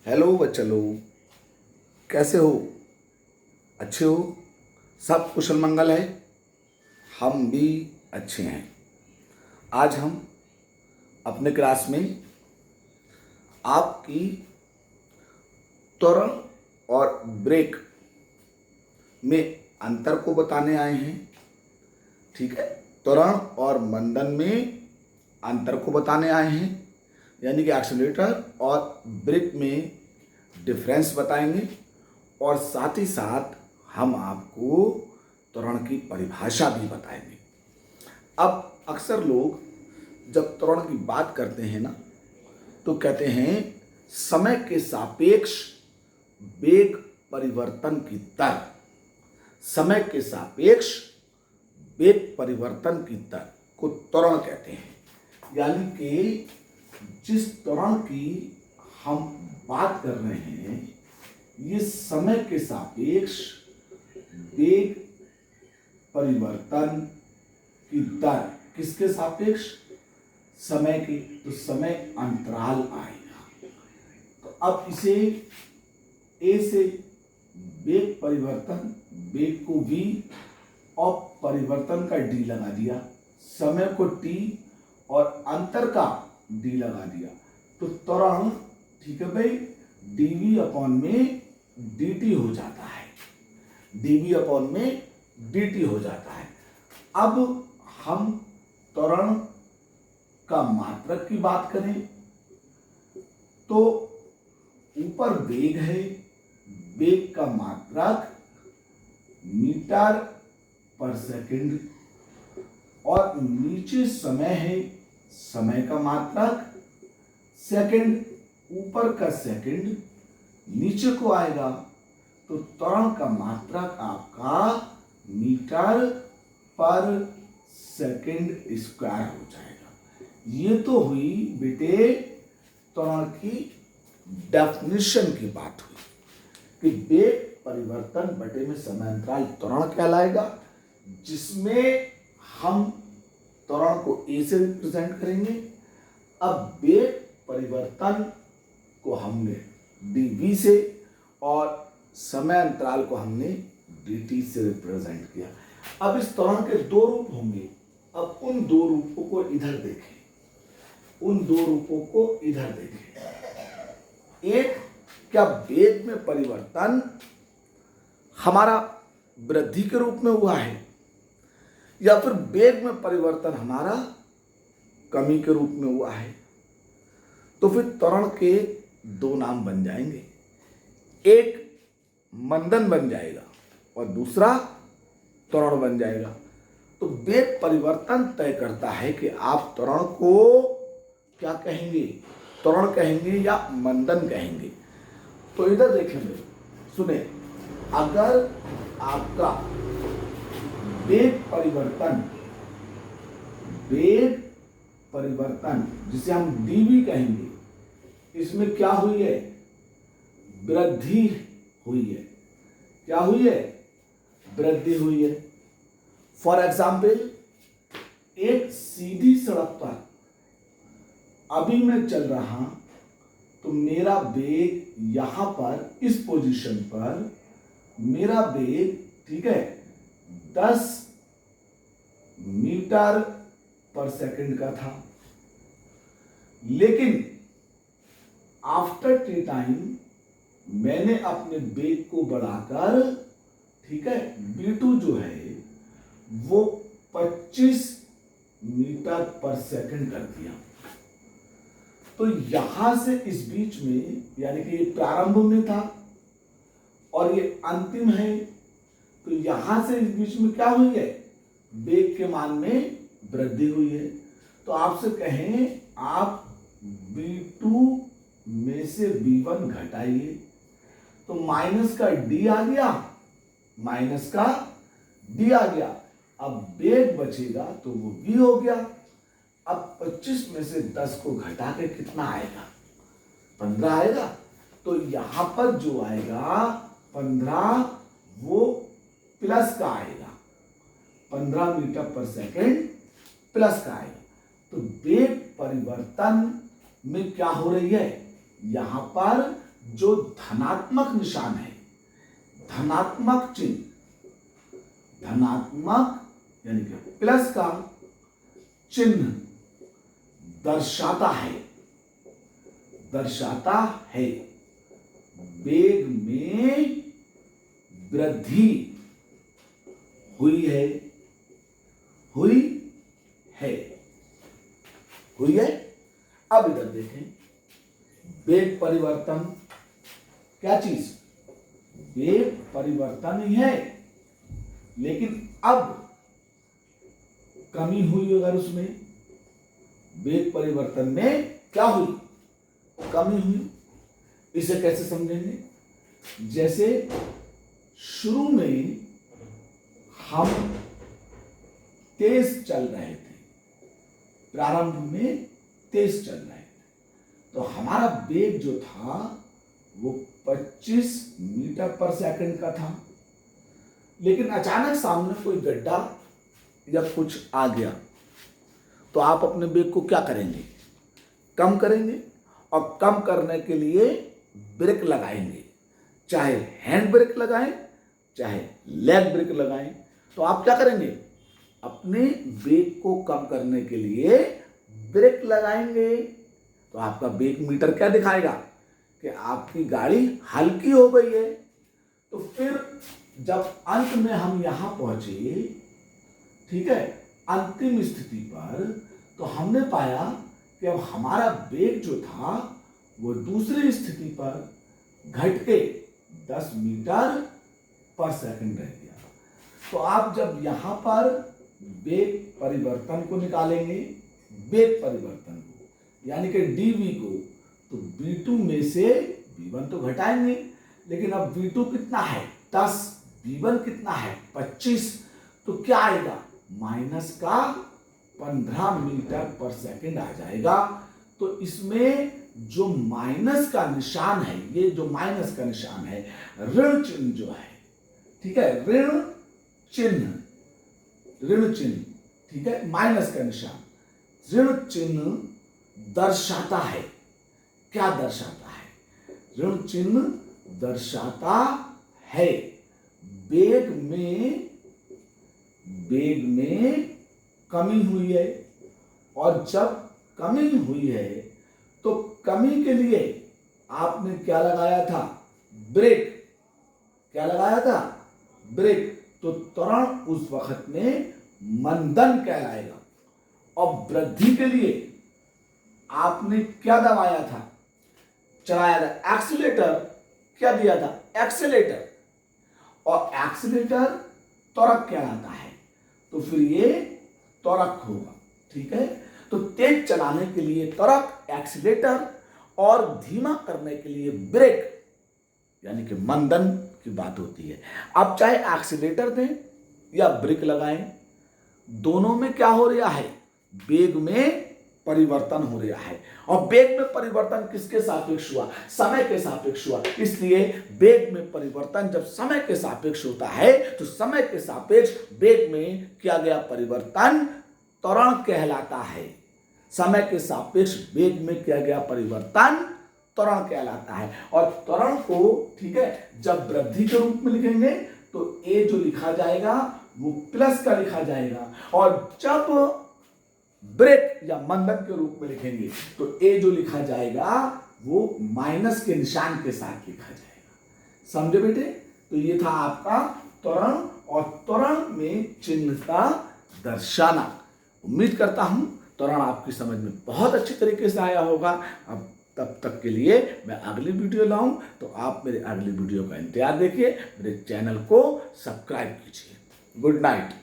Hello बच्चा लोग, कैसे हो? अच्छे हो? सब कुशल मंगल है? हम भी अच्छे हैं। आज हम अपने क्लास में आपकी त्वरण और ब्रेक में अंतर को बताने आए हैं। ठीक है, त्वरण और मंदन में अंतर को बताने आए हैं, यानी कि एक्सीलरेटर और ब्रेक में डिफरेंस बताएंगे और साथ ही साथ हम आपको त्वरण की परिभाषा भी बताएंगे। अब अक्सर लोग जब त्वरण की बात करते हैं ना, तो कहते हैं समय के सापेक्ष वेग परिवर्तन की दर। समय के सापेक्ष वेग परिवर्तन की दर को त्वरण कहते हैं, यानी कि जिस त्वरण की हम बात कर रहे हैं ये समय के सापेक्ष वेग परिवर्तन की दर। किसके सापेक्ष? समय के, तो समय अंतराल आएगा। तो अब इसे ए से वेग परिवर्तन, वेग को v और परिवर्तन का d लगा दिया, समय को t और अंतर का d लगा दिया, तो त्वरण, ठीक है भाई, dv अपॉन में dt हो जाता है। dv अपॉन में dt हो जाता है। अब हम त्वरण का मात्रक की बात करें तो ऊपर वेग है, वेग का मात्रक मीटर पर सेकंड, और नीचे समय है, समय का मात्रक सेकंड। ऊपर का सेकंड नीचे को आएगा तो त्वरण का मात्रक आपका मीटर पर सेकंड स्क्वायर हो जाएगा। ये तो हुई बेटे त्वरण की डेफिनेशन की बात हुई कि वेग परिवर्तन बटे में समय अंतराल त्वरण कहलाएगा, जिसमें हम त्वरण को ए से रिप्रेजेंट करेंगे। अब वेग परिवर्तन को हमने dv से और समय अंतराल को हमने dt से रिप्रेजेंट किया। अब इस त्वरण के दो रूप होंगे। अब उन दो रूपों को इधर देखें, उन दो रूपों को इधर देखें। एक, क्या वेग में परिवर्तन हमारा वृद्धि के रूप में हुआ है, या फिर वेग में परिवर्तन हमारा कमी के रूप में हुआ है? तो फिर त्वरण के दो नाम बन जाएंगे, एक मंदन बन जाएगा और दूसरा त्वरण बन जाएगा। तो वेग परिवर्तन तय करता है कि आप त्वरण को क्या कहेंगे, त्वरण कहेंगे या मंदन कहेंगे। तो इधर देखेंगे, सुने, अगर आपका वेग परिवर्तन, वेग परिवर्तन जिसे हम dv कहेंगे, इसमें क्या हुई है? वृद्धि हुई है। क्या हुई है? वृद्धि हुई है। फॉर एग्जाम्पल, एक सीधी सड़क पर अभी मैं चल रहा, तो मेरा वेग यहां पर इस पोजीशन पर मेरा वेग, ठीक है, 10 मीटर पर सेकंड का था, लेकिन आफ्टर टी टाइम मैंने अपने वेग को बढ़ाकर, ठीक है, v2 जो है वो 25 मीटर पर सेकंड कर दिया। तो यहां से इस बीच में, यानी कि ये प्रारंभ में था और ये अंतिम है, तो यहां से इस बीच में क्या हुई है? वेग के मान में वृद्धि हुई है। तो आपसे कहें आप v2 में से v1 घटाइए, तो माइनस का d आ गया, माइनस का d आ गया। अब वेग बचेगा तो वो v हो गया। अब 25 में से 10 को घटा के कितना आएगा? 15 आएगा। तो यहां पर जो आएगा 15, वो प्लस का आएगा, 15 मीटर पर सेकंड प्लस का आएगा। तो वेग परिवर्तन में क्या हो रही है? यहां पर जो धनात्मक निशान है, धनात्मक चिन्ह, धनात्मक यानी कि प्लस का चिन्ह दर्शाता है वेग में वृद्धि हुई है। अब इधर देखें, वेग परिवर्तन क्या चीज, वेग परिवर्तन ही है, लेकिन अब कमी हुई। अगर उसमें वेग परिवर्तन में क्या हुई, कमी हुई। इसे कैसे समझेंगे, जैसे शुरू में हम तेज चल रहे थे, प्रारंभ में तेज चल रहे थे, तो हमारा वेग जो था वो 25 मीटर पर सेकंड का था। लेकिन अचानक सामने कोई गड्ढा या कुछ आ गया, तो आप अपने वेग को क्या करेंगे, कम करेंगे। और कम करने के लिए ब्रेक लगाएंगे, चाहे हैंड ब्रेक लगाएं चाहे लेग ब्रेक लगाएं। तो आप क्या करेंगे, अपने वेग को कम करने के लिए ब्रेक लगाएंगे। तो आपका वेग मीटर क्या दिखाएगा कि आपकी गाड़ी हल्की हो गई है। तो फिर जब अंत में हम यहां पहुंचे, ठीक है, अंतिम स्थिति पर, तो हमने पाया कि अब हमारा वेग जो था वो दूसरी स्थिति पर घट के 10 मीटर पर सेकंड रह गया। तो आप जब यहां पर वेग परिवर्तन को निकालेंगे, वेग परिवर्तन को यानी कि dv को, तो v2 में से v1 तो घटाएंगे, लेकिन अब v2 कितना है 10, v1 कितना है 25, तो क्या आएगा माइनस का 15 मीटर पर सेकंड आ जाएगा। तो इसमें जो माइनस का निशान है, ये जो माइनस का निशान है, ऋण चिन्ह जो है, ठीक है, ऋण चिन्ह, ठीक है, माइनस का निशान, ऋण चिन्ह दर्शाता है, क्या दर्शाता है, ऋण चिन्ह दर्शाता है वेग में कमी हुई है। और जब कमी हुई है तो कमी के लिए आपने क्या लगाया था, ब्रेक, क्या लगाया था, ब्रेक। तो त्वरण उस वक्त में मंदन कहलाएगा। और वृद्धि के लिए आपने क्या दबाया था, चलाया था, एक्सीलेटर, क्या दिया था, एक्सीलेटर। और एक्सीलेटर त्वरक कहलाता है, तो फिर ये त्वरक होगा, ठीक है। तो तेज चलाने के लिए त्वरक एक्सीलेटर और धीमा करने के लिए ब्रेक यानी कि मंदन की बात होती है। अब चाहे एक्सीलेटर दें या ब्रेक लगाएं, दोनों में क्या हो रहा है, वेग में परिवर्तन हो रहा है। और वेग में परिवर्तन किसके सापेक्ष हुआ, समय के सापेक्ष हुआ। इसलिए वेग में परिवर्तन जब समय के सापेक्ष होता है तो समय के सापेक्ष वेग में किया गया परिवर्तन त्वरण कहलाता है। समय के सापेक्ष वेग में किया गया परिवर्तन त्वरण कहलाता है। और त्वरण को, ठीक है, जब वृद्धि के रूप में लिखेंगे तो ए जो लिखा जाएगा वो प्लस का लिखा जाएगा, और जब ब्रेक या मंदन के रूप में लिखेंगे तो ए जो लिखा जाएगा वो माइनस के निशान के साथ लिखा जाएगा। समझे बेटे? तो ये था आपका त्वरण और त्वरण में चिन्ह का दर्शाना। उम्मीद करता हूं त्वरण आपकी समझ में बहुत अच्छी तरीके से आया होगा। अब तब तक के लिए मैं अगली वीडियो लाऊं तो आप मेरे अगली वीडियो का इंतजार देखिए, मेरे चैनल को सब्सक्राइब कीजिए। Good night.